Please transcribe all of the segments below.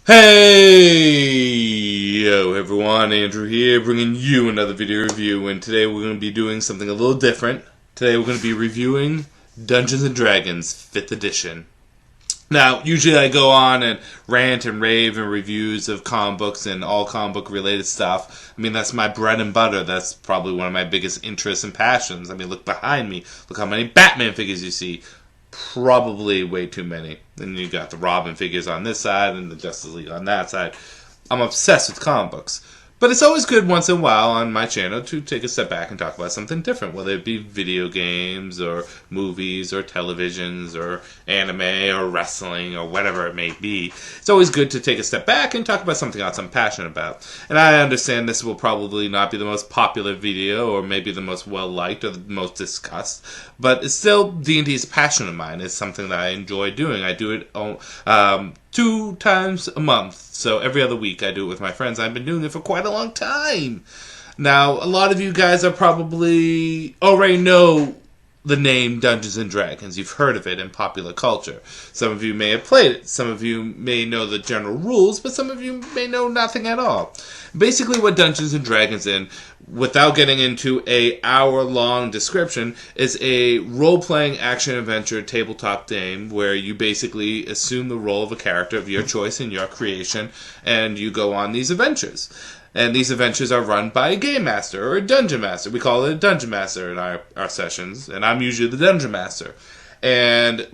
Hey! Yo everyone, Andrew here, bringing you another video review, and today we're going to be doing something a little different. Today we're going to be reviewing Dungeons & Dragons 5th edition. Now, usually I go on and rant and rave and reviews of comic books and all comic book related stuff. I mean, that's my bread and butter. That's probably one of my biggest interests and passions. I mean, look behind me. Look how many Batman figures you see. Probably way too many. And you got the Robin figures on this side and the Justice League on that side. I'm obsessed with comic books. But it's always good once in a while on my channel to take a step back and talk about something different, whether it be video games or movies or televisions or anime or wrestling or whatever it may be. It's always good to take a step back and talk about something else I'm passionate about. And I understand this will probably not be the most popular video or maybe the most well-liked or the most discussed, but it's still D&D is a passion of mine. It's something that I enjoy doing. I do it 2 times a month. So every other week I do it with my friends. I've been doing it for quite a long time. Now, a lot of you guys are probably already know the name Dungeons & Dragons. You've heard of it in popular culture. Some of you may have played it. Some of you may know the general rules, but some of you may know nothing at all. Basically what Dungeons & Dragons without getting into a hour-long description, is a role-playing action-adventure tabletop game where you basically assume the role of a character of your choice in your creation, and you go on these adventures. And these adventures are run by a game master or a dungeon master. We call it a dungeon master in our sessions, and I'm usually the dungeon master. And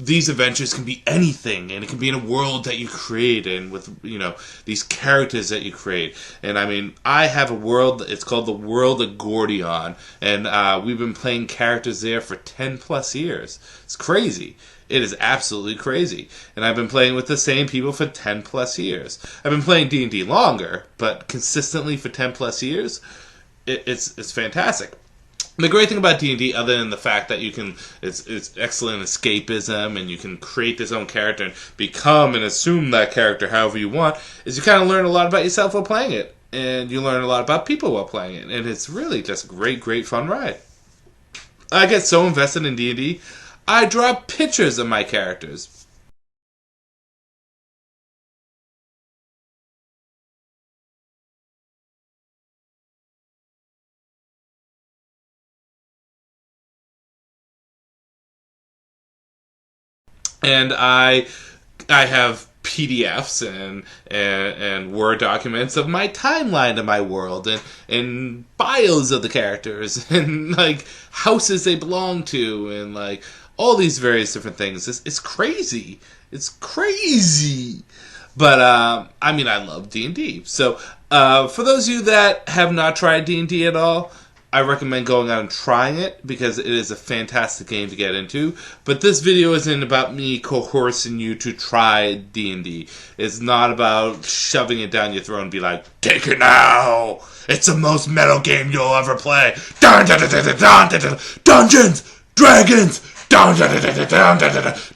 these adventures can be anything, and it can be in a world that you create and with, these characters that you create. And I mean, I have a world, it's called the World of Gordion, and we've been playing characters there for 10 plus years. It's crazy. It is absolutely crazy. And I've been playing with the same people for 10 plus years. I've been playing D&D longer, but consistently for 10 plus years, it's fantastic. The great thing about D&D, other than the fact that it's excellent escapism and you can create this own character and become and assume that character however you want, is you kind of learn a lot about yourself while playing it. And you learn a lot about people while playing it. And it's really just a great, great fun ride. I get so invested in D&D, I draw pictures of my characters. And I have PDFs and Word documents of my timeline of my world and bios of the characters and like houses they belong to and like all these various different things. It's crazy. It's crazy. But I mean, I love D&D. So for those of you that have not tried D&D at all, I recommend going out and trying it because it is a fantastic game to get into. But this video isn't about me coercing you to try D&D. It's not about shoving it down your throat and be like, take it now! It's the most metal game you'll ever play! Dungeons! Dragons!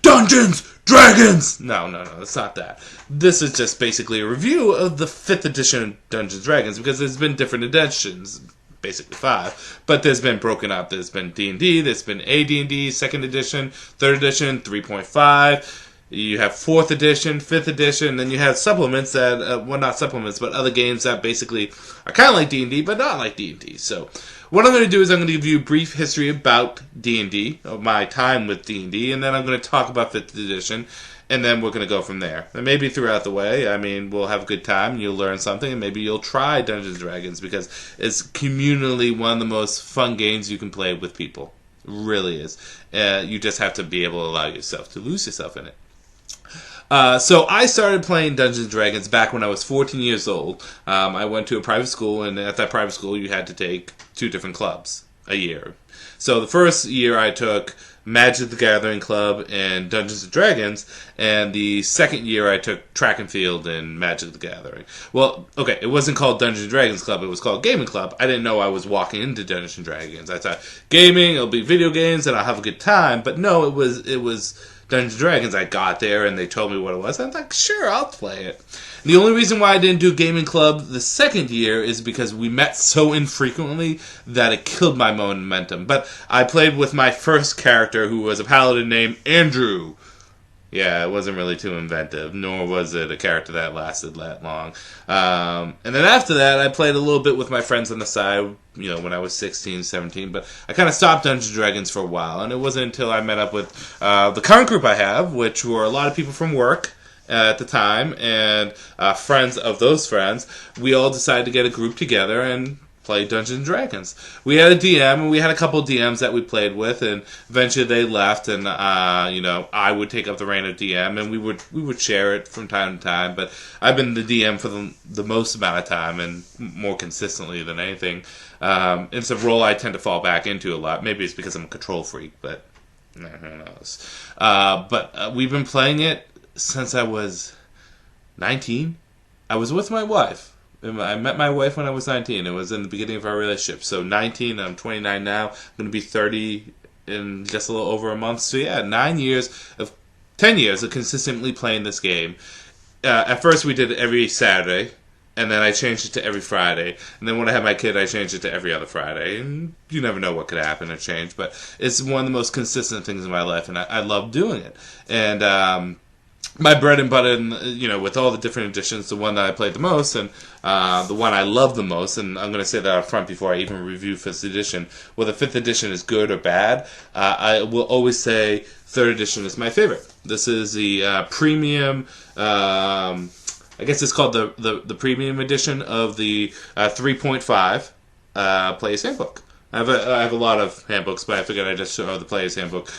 Dungeons! Dragons! No, it's not that. This is just basically a review of the 5th edition Dungeons & Dragons because there's been different editions. Basically 5, but there's been broken up. There's been D&D, there's been AD&D, 2nd edition, 3rd edition, 3.5. You have 4th edition, 5th edition, and then you have supplements that, well, not supplements, but other games that basically are kind of like D&D, but not like D&D. So what I'm going to do is I'm going to give you a brief history about D&D, of my time with D&D, and then I'm going to talk about 5th edition, and then we're going to go from there. And maybe throughout the way, I mean, we'll have a good time, and you'll learn something, and maybe you'll try Dungeons & Dragons, because it's communally one of the most fun games you can play with people. It really is. You just have to be able to allow yourself to lose yourself in it. So I started playing Dungeons & Dragons back when I was 14 years old. I went to a private school, and at that private school, you had to take 2 different clubs a year. So the first year I took Magic the Gathering Club and Dungeons & Dragons, and the second year I took Track and Field and Magic the Gathering. Well, okay, it wasn't called Dungeons & Dragons Club, it was called Gaming Club. I didn't know I was walking into Dungeons & Dragons. I thought, gaming, it'll be video games, and I'll have a good time. But no, it was Dungeons & Dragons. I got there, and they told me what it was. I was like, sure, I'll play it. The only reason why I didn't do Gaming Club the second year is because we met so infrequently that it killed my momentum. But I played with my first character, who was a paladin named Andrew Yeah, it wasn't really too inventive, nor was it a character that lasted that long. And then after that, I played a little bit with my friends on the side, when I was 16, 17, but I kind of stopped Dungeons & Dragons for a while, and it wasn't until I met up with the current group I have, which were a lot of people from work at the time, and friends of those friends, we all decided to get a group together and play Dungeons & Dragons. We had a DM, and we had a couple of DMs that we played with, and eventually they left, and I would take up the reign of DM, and we would share it from time to time. But I've been the DM for the most amount of time, and more consistently than anything. It's a role I tend to fall back into a lot. Maybe it's because I'm a control freak, but who knows? But we've been playing it since I was 19. I was with my wife. I met my wife when I was 19. It was in the beginning of our relationship. So 19, I'm 29 now. I'm going to be 30 in just a little over a month. So yeah, 10 years of consistently playing this game. At first we did it every Saturday, and then I changed it to every Friday. And then when I had my kid, I changed it to every other Friday. And you never know what could happen or change. But it's one of the most consistent things in my life, and I love doing it. And my bread and butter, with all the different editions, the one that I played the most, and the one I love the most, and I'm going to say that up front before I even review 5th edition, whether 5th edition is good or bad, I will always say 3rd edition is my favorite. This is the premium, I guess it's called the premium edition of the 3.5 Player's Handbook. I have a lot of handbooks, but I figured I'd just show the Player's Handbook.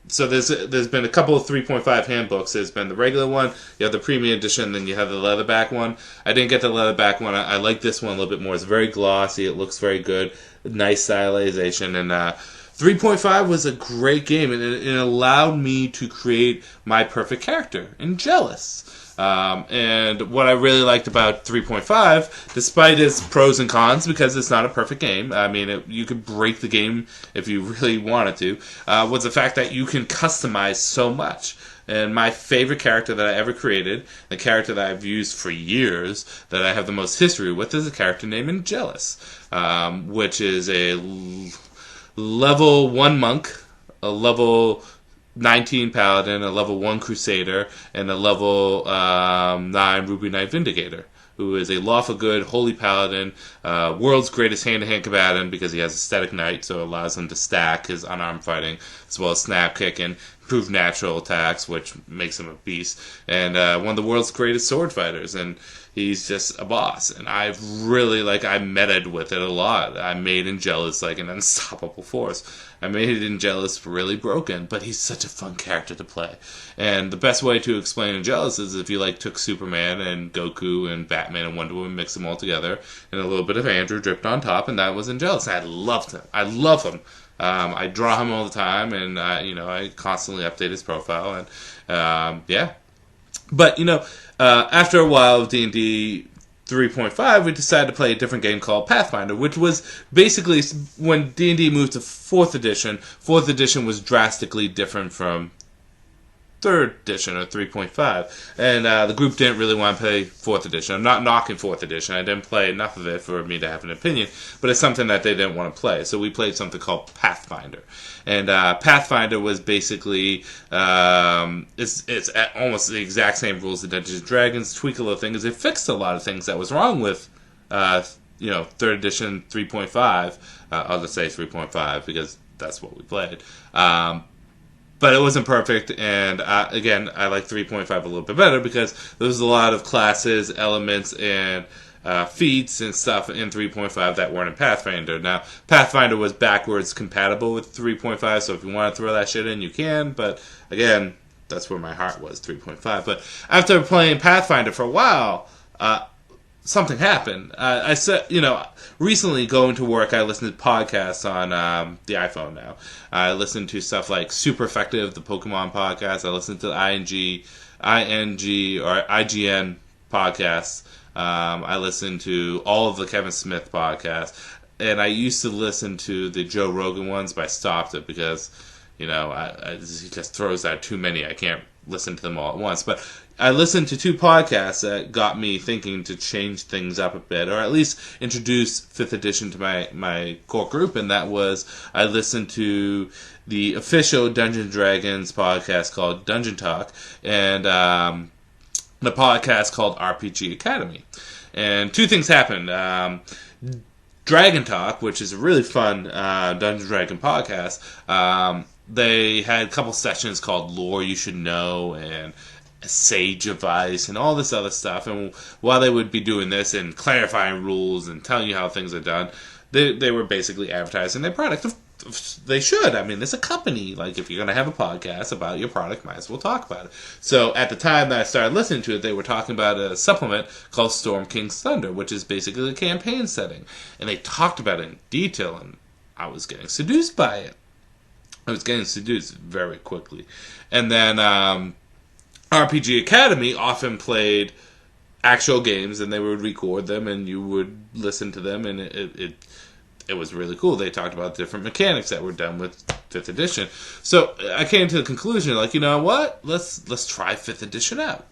So there's been a couple of 3.5 handbooks. There's been the regular one, you have the premium edition, then you have the leatherback one. I didn't get the leatherback one. I like this one a little bit more. It's very glossy. It looks very good. Nice stylization. And 3.5 was a great game, and it allowed me to create my perfect character in Jealous. And what I really liked about 3.5, despite its pros and cons, because it's not a perfect game, I mean, you could break the game if you really wanted to, was the fact that you can customize so much. And my favorite character that I ever created, the character that I've used for years, that I have the most history with, is a character named Jealous, which is a level 1 monk, a level 19 Paladin, a level 1 Crusader, and a level 9 Ruby Knight Vindicator, who is a lawful good, holy Paladin, world's greatest hand-to-hand combatant because he has Aesthetic Knight, so it allows him to stack his unarmed fighting, as well as snap kick and improve natural attacks, which makes him a beast, and one of the world's greatest sword fighters, and he's just a boss, and I metaed with it a lot. I made in Jealous like an unstoppable force. I made it in Jealous really broken, but he's such a fun character to play. And the best way to explain in Jealous is if you took Superman and Goku and Batman and Wonder Woman, mix them all together, and a little bit of Andrew dripped on top, and that was in Jealous. I loved him. I love him. I draw him all the time, and I constantly update his profile, and yeah. But after a while of D&D 3.5, we decided to play a different game called Pathfinder, which was basically when D&D moved to 4th edition. 4th edition was drastically different from 3rd edition or 3.5, and the group didn't really want to play 4th edition. I'm not knocking 4th edition. I didn't play enough of it for me to have an opinion, but it's something that they didn't want to play. So we played something called Pathfinder, and Pathfinder was basically it's almost the exact same rules as Dungeons & Dragons. Tweak a little things. It fixed a lot of things that was wrong with 3rd edition 3.5. I'll just say 3.5 because that's what we played. But it wasn't perfect, and again, I like 3.5 a little bit better because there was a lot of classes, elements, and feats and stuff in 3.5 that weren't in Pathfinder. Now, Pathfinder was backwards compatible with 3.5, so if you want to throw that shit in, you can, but again, that's where my heart was, 3.5. But after playing Pathfinder for a while, something happened. I said, recently going to work, I listened to podcasts on the iPhone now. I listened to stuff like Super Effective, the Pokemon podcast. I listened to the ING or IGN podcasts. I listened to all of the Kevin Smith podcasts. And I used to listen to the Joe Rogan ones, but I stopped it because, he just throws out too many. I can't listen to them all at once. But I listened to 2 podcasts that got me thinking to change things up a bit, or at least introduce 5th edition to my core group, and that was I listened to the official Dungeons & Dragons podcast called Dungeon Talk, and the podcast called RPG Academy. And 2 things happened. Dragon Talk, which is a really fun Dungeons & Dragons podcast, they had a couple sessions called Lore You Should Know and Sage Advice and all this other stuff. And while they would be doing this and clarifying rules and telling you how things are done, they were basically advertising their product. They should. I mean, it's a company. Like, if you're going to have a podcast about your product, might as well talk about it. So, at the time that I started listening to it, they were talking about a supplement called Storm King's Thunder, which is basically a campaign setting. And they talked about it in detail, and I was getting seduced by it. I was getting seduced very quickly. And then RPG Academy often played actual games, and they would record them, and you would listen to them, and it was really cool. They talked about different mechanics that were done with 5th edition. So I came to the conclusion, like, you know what? Let's try 5th edition out.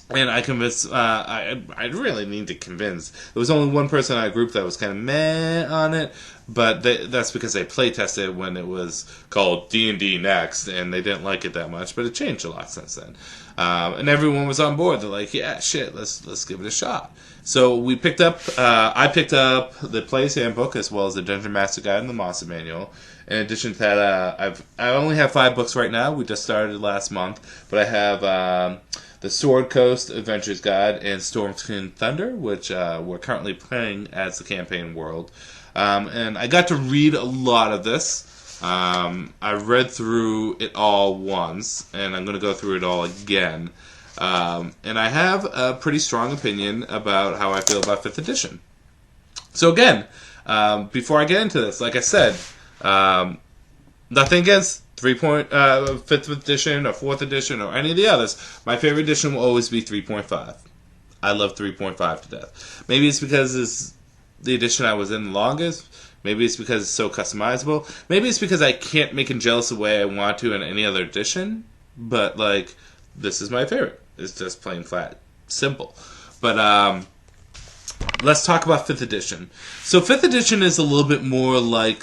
And I convinced, I really need to convince. There was only one person in our group that was kind of meh on it, but that's because they play tested when it was called D&D Next, and they didn't like it that much, but it changed a lot since then. And everyone was on board. They're like, yeah, shit, let's give it a shot. So I picked up the Player's Handbook as well as the Dungeon Master Guide and the Monster Manual. In addition to that, I only have 5 books right now. We just started last month, but I have the Sword Coast Adventures Guide and Storm King's Thunder, which we're currently playing as the campaign world. And I got to read a lot of this. I read through it all once, and I'm going to go through it all again. And I have a pretty strong opinion about how I feel about 5th edition. So again, before I get into this, like I said, nothing against 5th edition or 4th edition or any of the others. My favorite edition will always be 3.5. I love 3.5 to death. Maybe it's because it's the edition I was in the longest. Maybe it's because it's so customizable. Maybe it's because I can't make it jealous the way I want to in any other edition. But, like, this is my favorite. It's just plain flat simple. But let's talk about 5th edition. So 5th edition is a little bit more like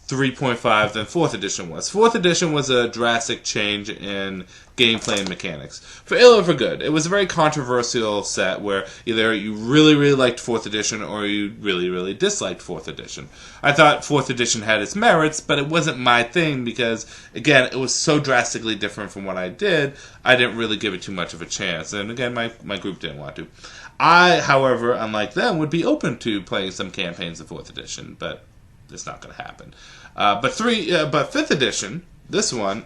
3.5 than 4th edition was. 4th edition was a drastic change in gameplay and mechanics. For ill or for good. It was a very controversial set where either you really, really liked 4th edition or you really, really disliked 4th edition. I thought 4th edition had its merits, but it wasn't my thing because, again, it was so drastically different from what I did, I didn't really give it too much of a chance. And again, my group didn't want to. I, however, unlike them, would be open to playing some campaigns of 4th edition, but it's not going to happen. But 5th edition, this one,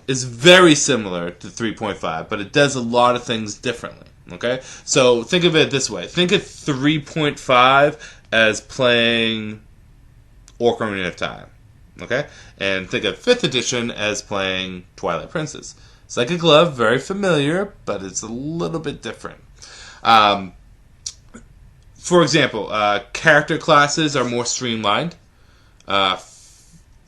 is very similar to 3.5, but it does a lot of things differently. Okay, so think of it this way: think of 3.5 as playing Ocarina of Time. Okay, and think of 5th edition as playing Twilight Princess. It's like a glove, very familiar, but it's a little bit different. For example, character classes are more streamlined.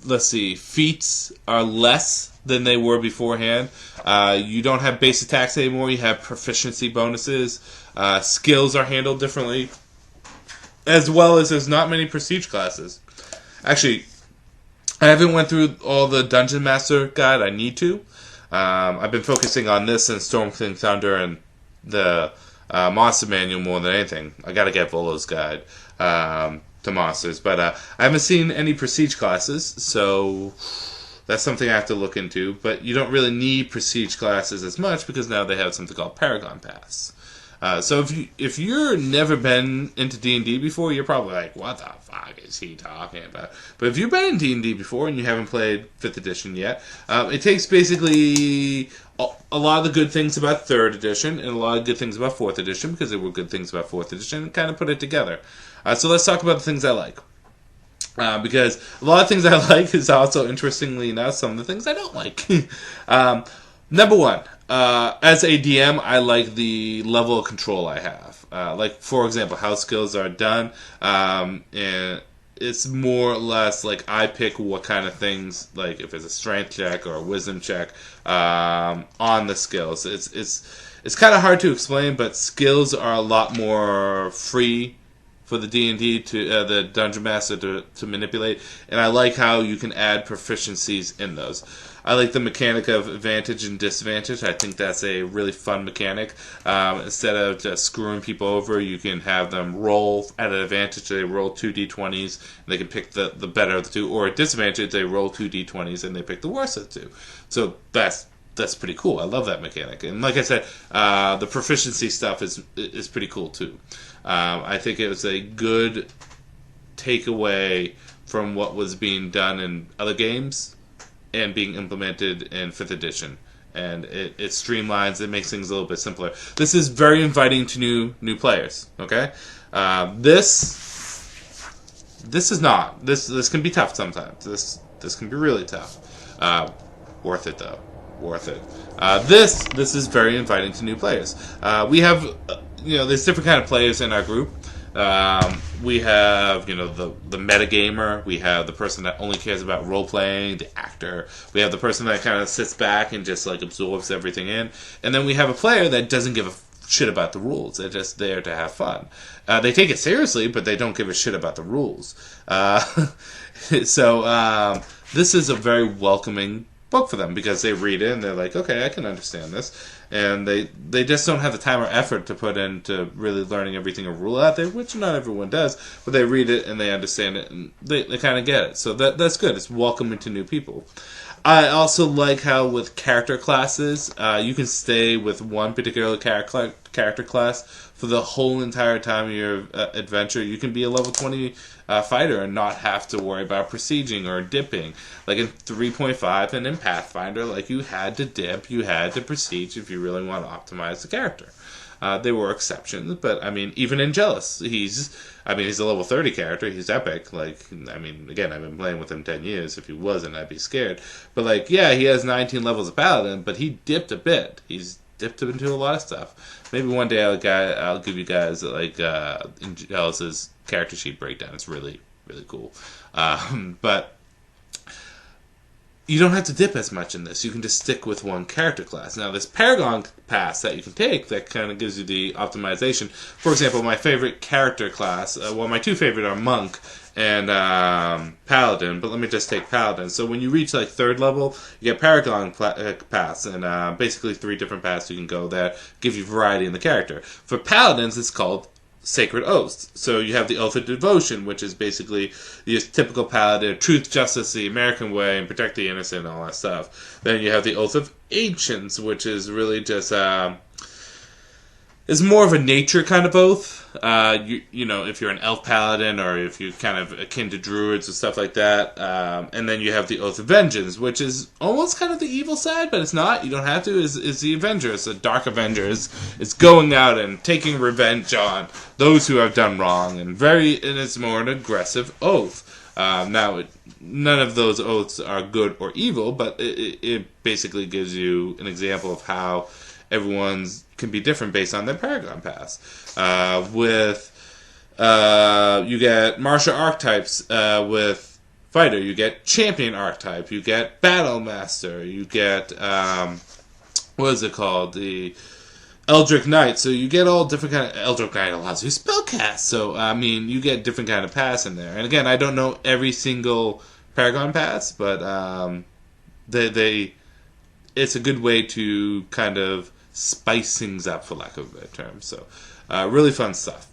Let's see, feats are less than they were beforehand. You don't have base attacks anymore. You have proficiency bonuses. Skills are handled differently. As well as there's not many prestige classes. Actually, I haven't went through all the Dungeon Master Guide. I need to. I've been focusing on this and Storm King's Thunder and the Monster Manual more than anything. I got to get Volo's Guide to monsters, but I haven't seen any prestige classes, so that's something I have to look into. But you don't really need prestige classes as much because now they have something called Paragon Pass. So if you're never been into D&D before, you're probably like, what the fuck is he talking about? But if you've been in D&D before and you haven't played 5th edition yet, it takes basically a lot of the good things about 3rd edition and a lot of good things about 4th edition, because there were good things about 4th edition, and kind of put it together. So let's talk about the things I like. Because a lot of things I like is also, interestingly enough, some of the things I don't like. Number one, as a DM, I like the level of control I have. Like, for example, how skills are done, and it's more or less like I pick what kind of things, like if it's a strength check or a wisdom check, on the skills. It's kind of hard to explain, but skills are a lot more free for the D&D to the Dungeon Master to manipulate, and I like how you can add proficiencies in those. I like the mechanic of advantage and disadvantage. I think that's a really fun mechanic. Instead of just screwing people over, you can have them roll at an advantage. They roll 2d20s, and they can pick the better of the two. Or at disadvantage, they roll 2d20s, and they pick the worst of the two. So that's pretty cool. I love that mechanic. And like I said, the proficiency stuff is pretty cool too. I think it was a good takeaway from what was being done in other games and being implemented in 5th edition. And it streamlines, it makes things a little bit simpler. This is very inviting to new players, okay? This is not. This can be tough sometimes. This can be really tough. Worth it, though. Worth it. This is very inviting to new players. We have, there's different kind of players in our group. We have, the metagamer. We have the person that only cares about role playing, the actor. We have the person that kind of sits back and just like absorbs everything in. And then we have a player that doesn't give a shit about the rules. They're just there to have fun. They take it seriously, but they don't give a shit about the rules. So this is a very welcoming book for them because they read it and they're like, okay, I can understand this, and they just don't have the time or effort to put into really learning everything a rule out there, which not everyone does, but they read it and they understand it and they kind of get it. So that's good. It's welcoming to new people. I also like how with character classes, you can stay with one particular character class for the whole entire time of your adventure. You can be a level 20 fighter and not have to worry about prestiging or dipping. Like in 3.5 and in Pathfinder, like you had to dip, you had to prestige if you really want to optimize the character. There were exceptions, but I mean, even in Jealous, he's a level 30 character. He's epic. Like, I mean, again, I've been playing with him 10 years. If he wasn't, I'd be scared. But like, yeah, he has 19 levels of Paladin, but he dipped a bit. He's dipped into a lot of stuff. Maybe one day I'll give you guys like in Jealous's character sheet breakdown. It's really, really cool. But you don't have to dip as much in this. You can just stick with one character class. Now, this Paragon pass that you can take that kind of gives you the optimization. For example, my favorite character class, my two favorite are Monk and Paladin, but let me just take Paladin. So when you reach like 3rd level, you get Paragon pass, and basically 3 different paths you can go that give you variety in the character. For Paladins, it's called Sacred Oaths. So you have the Oath of Devotion, which is basically the typical paladin, truth, justice, the American way, and protect the innocent, and all that stuff. Then you have the Oath of Ancients, which is really just is more of a nature kind of oath. If you're an elf paladin or if you're kind of akin to druids and stuff like that. And then you have the Oath of Vengeance, which is almost kind of the evil side, but it's not. You don't have to. It's the Avenger. It's the Dark Avenger. It's going out and taking revenge on those who have done wrong, and it's more an aggressive oath. Now, none of those oaths are good or evil, but it basically gives you an example of how everyone's can be different based on their Paragon pass. You get martial archetypes with fighter. You get champion archetype. You get battle master. You get what is it called? The Eldritch Knight. So you get all different kind of Eldritch Knight allows you spellcast. So I mean, you get different kind of pass in there. And again, I don't know every single Paragon pass, but it's a good way to kind of spice things up, for lack of a better term. So, really fun stuff.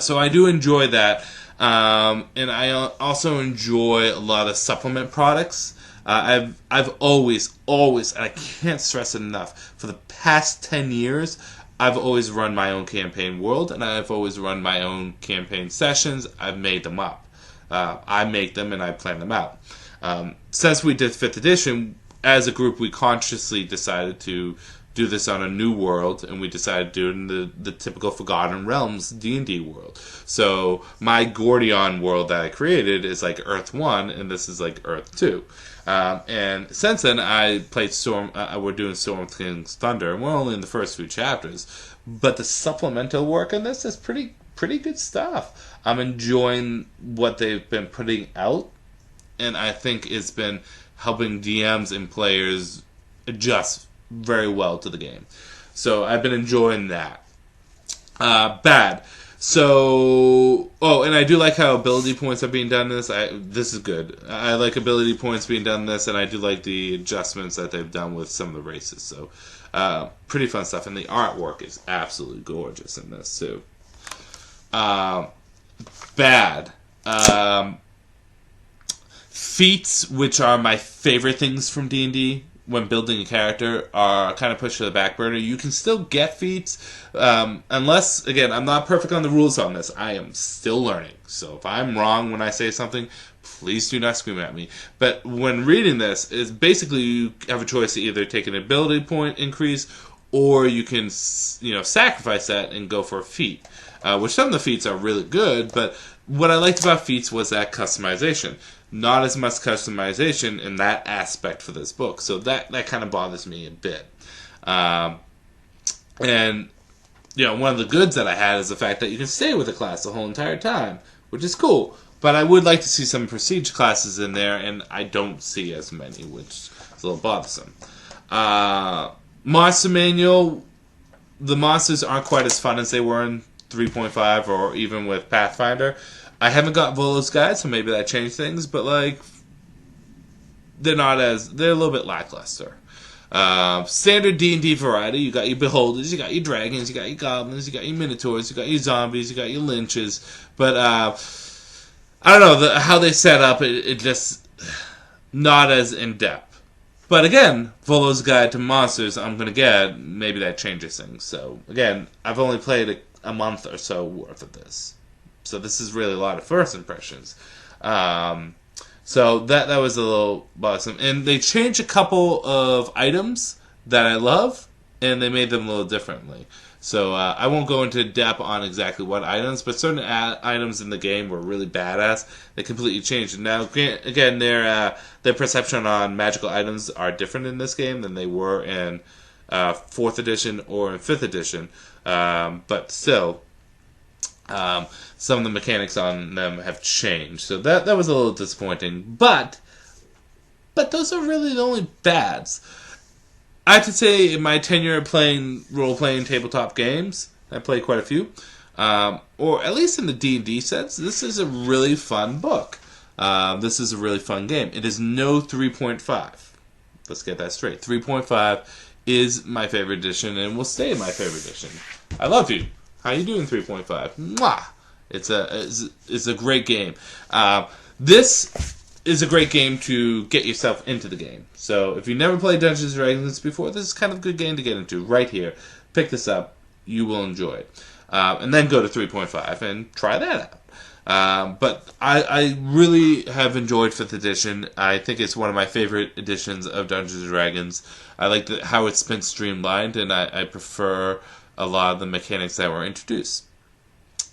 So I do enjoy that, and I also enjoy a lot of supplement products. I've always, and I can't stress it enough, for the past 10 years, I've always run my own campaign world, and I've always run my own campaign sessions. I've made them up. I make them, and I plan them out. Since we did 5th edition, as a group, we consciously decided to do this on a new world, and we decided to do it in the typical Forgotten Realms D&D world. So my Gordion world that I created is like Earth 1, and this is like Earth 2. And since then, I played we're doing Storm King's Thunder, and we're only in the first few chapters. But the supplemental work in this is pretty pretty good stuff. I'm enjoying what they've been putting out, and I think it's been helping DMs and players adjust very well to the game. So I've been enjoying that. Bad. So, and I do like how ability points are being done in this. This is good. I like ability points being done in this, and I do like the adjustments that they've done with some of the races. So, pretty fun stuff. And the artwork is absolutely gorgeous in this, too. Bad. Feats, which are my favorite things from D&D when building a character, are kind of pushed to the back burner. You can still get feats, unless, again, I'm not perfect on the rules on this. I am still learning. So if I'm wrong when I say something, please do not scream at me. But when reading this, is basically you have a choice to either take an ability point increase, or you can, sacrifice that and go for a feat. Which some of the feats are really good, but what I liked about feats was that customization. Not as much customization in that aspect for this book, so that kind of bothers me a bit. And one of the goods that I had is the fact that you can stay with a class the whole entire time, which is cool. But I would like to see some prestige classes in there, and I don't see as many, which is a little bothersome. Monster Manual, the monsters aren't quite as fun as they were in 3.5 or even with Pathfinder. I haven't got Volo's Guide, so maybe that changed things, but they're a little bit lackluster. Standard D&D variety, you got your beholders, you got your dragons, you got your goblins, you got your minotaurs, you got your zombies, you got your lynches, but I don't know, how they set up it just not as in-depth. But again, Volo's Guide to Monsters I'm going to get, maybe that changes things. So again, I've only played a month or so worth of this. So this is really a lot of first impressions. So that was a little bothersome. And they changed a couple of items that I love, and they made them a little differently. So I won't go into depth on exactly what items, but certain items in the game were really badass. They completely changed. And now, again, their perception on magical items are different in this game than they were in 4th edition or in 5th edition. But still, some of the mechanics on them have changed, so that was a little disappointing. But those are really the only bads. I have to say, in my tenure playing role-playing tabletop games, I played quite a few, or at least in the D&D sense, this is a really fun book. This is a really fun game. It is no 3.5. Let's get that straight. 3.5 is my favorite edition and will stay my favorite edition. I love you. How you doing, 3.5? Mwah! It's a great game. This is a great game to get yourself into the game. So if you never played Dungeons & Dragons before, this is kind of a good game to get into right here. Pick this up. You will enjoy it. And then go to 3.5 and try that out. But I really have enjoyed 5th edition. I think it's one of my favorite editions of Dungeons & Dragons. I like how it's been streamlined, and I prefer a lot of the mechanics that were introduced.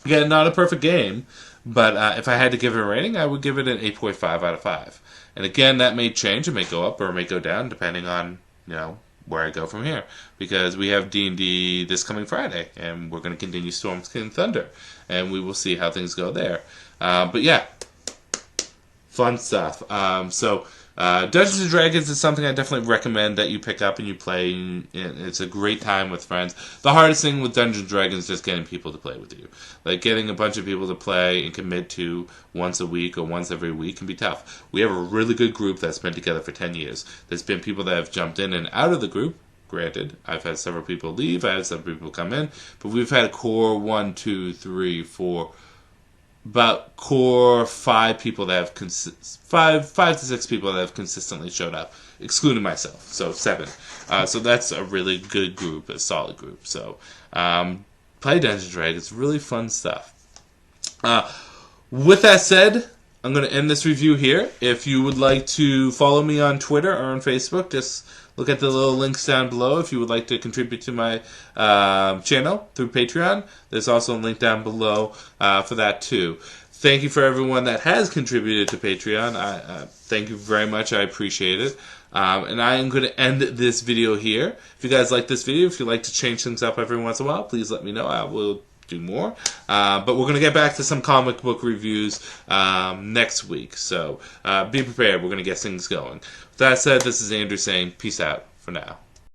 Again, not a perfect game, but if I had to give it a rating, I would give it an 8.5 out of 5. And again, that may change. It may go up or it may go down, depending on, where I go from here. Because we have D&D this coming Friday, and we're going to continue Storm King Thunder. And we will see how things go there. But yeah, fun stuff. Dungeons & Dragons is something I definitely recommend that you pick up and you play. And it's a great time with friends. The hardest thing with Dungeons & Dragons is just getting people to play with you. Like, getting a bunch of people to play and commit to once a week or once every week can be tough. We have a really good group that's been together for 10 years. There's been people that have jumped in and out of the group. Granted, I've had several people leave. I had several people come in. But we've had a core 1, 2, 3, 4... about core 5 people that have five to 6 people that have consistently showed up, excluding myself. So 7. So that's a really good group, a solid group. So play Dungeons & Dragons, really fun stuff. With that said, I'm going to end this review here. If you would like to follow me on Twitter or on Facebook, just look at the little links down below if you would like to contribute to my channel through Patreon. There's also a link down below for that too. Thank you for everyone that has contributed to Patreon. Thank you very much. I appreciate it. And I am going to end this video here. If you guys like this video, if you like to change things up every once in a while, please let me know. I will do more. But we're going to get back to some comic book reviews next week. So be prepared. We're going to get things going. With that said, this is Andrew saying peace out for now.